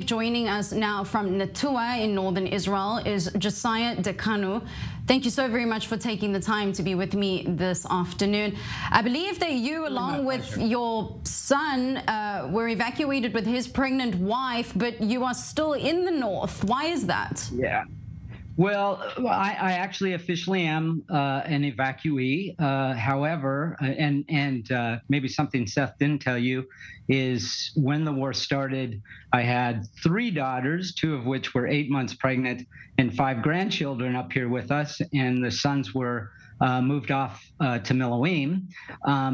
Joining us now from Netua in northern Israel is Josiah Dekanu. Thank you so very much for taking the time to be with me this afternoon. I believe that you, along with your son, were evacuated with his pregnant wife, but you are still in the north. Why is that? Yeah. Well, I actually officially am an evacuee. However, maybe something Seth didn't tell you is when the war started, I had 3 daughters, 2 of which were 8 months pregnant, and 5 grandchildren up here with us, and the sons were moved off to Miloim.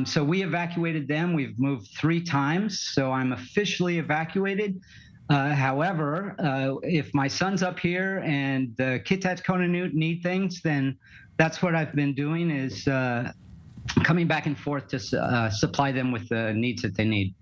So we evacuated them. We've moved 3 times, so I'm officially evacuated. However, if my son's up here and the Kitat Konanut need things, then that's what I've been doing, is coming back and forth to supply them with the needs that they need.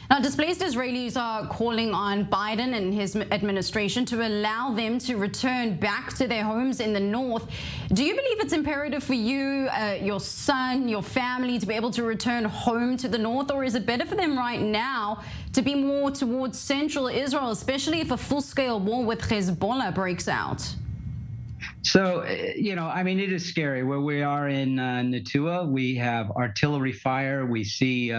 Now, displaced Israelis are calling on Biden and his administration to allow them to return back to their homes in the north. Do you believe it's imperative for you, your son, your family to be able to return home to the north, or is it better for them right now to be more towards central Israel, especially if a full-scale war with Hezbollah breaks out? So, I mean, it is scary. Where we are in Netua, we have artillery fire. We see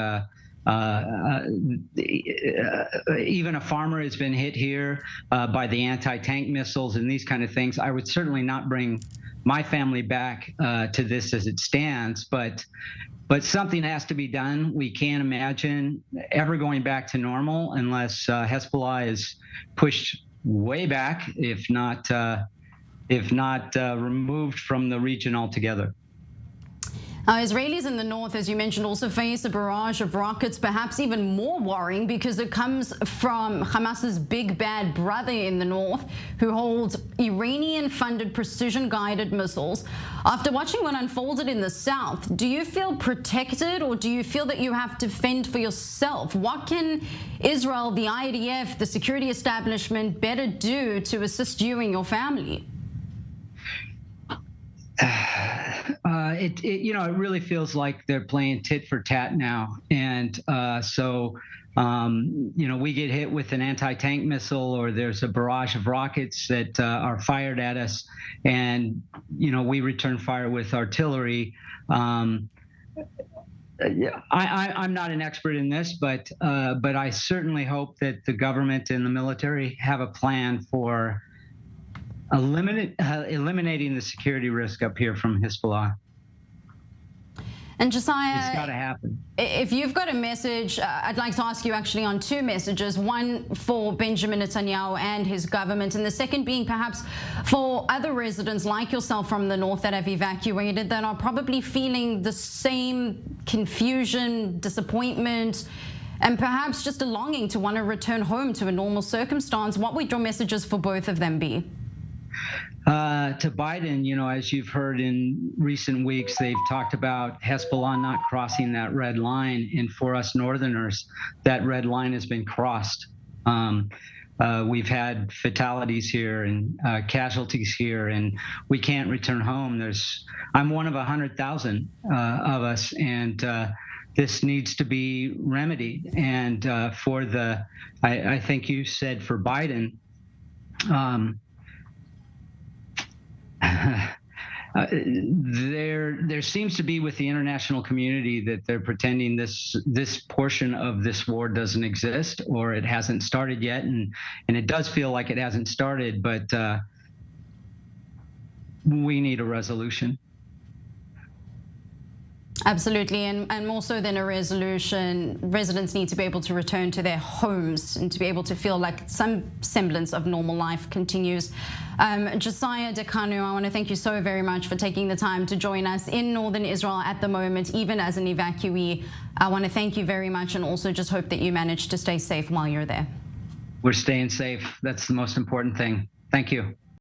even a farmer has been hit here by the anti-tank missiles and these kind of things. I would certainly not bring my family back to this as it stands, but something has to be done. We can't imagine ever going back to normal unless Hezbollah is pushed way back, if not removed from the region altogether. Israelis in the north, as you mentioned, also face a barrage of rockets, perhaps even more worrying because it comes from Hamas's big bad brother in the north, who holds Iranian-funded precision-guided missiles. After watching what unfolded in the south, do you feel protected, or do you feel that you have to fend for yourself? What can Israel, the IDF, the security establishment better do to assist you and your family? It really feels like they're playing tit for tat now, and we get hit with an anti-tank missile, or there's a barrage of rockets that are fired at us, and we return fire with artillery. I'm not an expert in this, but I certainly hope that the government and the military have a plan for eliminating the security risk up here from Hezbollah. And Josiah, it's got to happen. If you've got a message, I'd like to ask you actually on 2 messages, one for Benjamin Netanyahu and his government, and the second being perhaps for other residents like yourself from the north that have evacuated, that are probably feeling the same confusion, disappointment, and perhaps just a longing to want to return home to a normal circumstance. What would your messages for both of them be? To Biden, as you've heard in recent weeks, they've talked about Hezbollah not crossing that red line. And for us Northerners, that red line has been crossed. We've had fatalities here and casualties here, and we can't return home. I'm one of 100,000 of us, and this needs to be remedied. And I think you said for Biden, there seems to be with the international community that they're pretending this portion of this war doesn't exist, or it hasn't started yet, and it does feel like it hasn't started, but we need a resolution. Absolutely, and more so than a resolution, residents need to be able to return to their homes and to be able to feel like some semblance of normal life continues. Josiah Dekanu, I want to thank you so very much for taking the time to join us in northern Israel at the moment, even as an evacuee. I want to thank you very much, and also just hope that you manage to stay safe while you're there. We're staying safe. That's the most important thing. Thank you.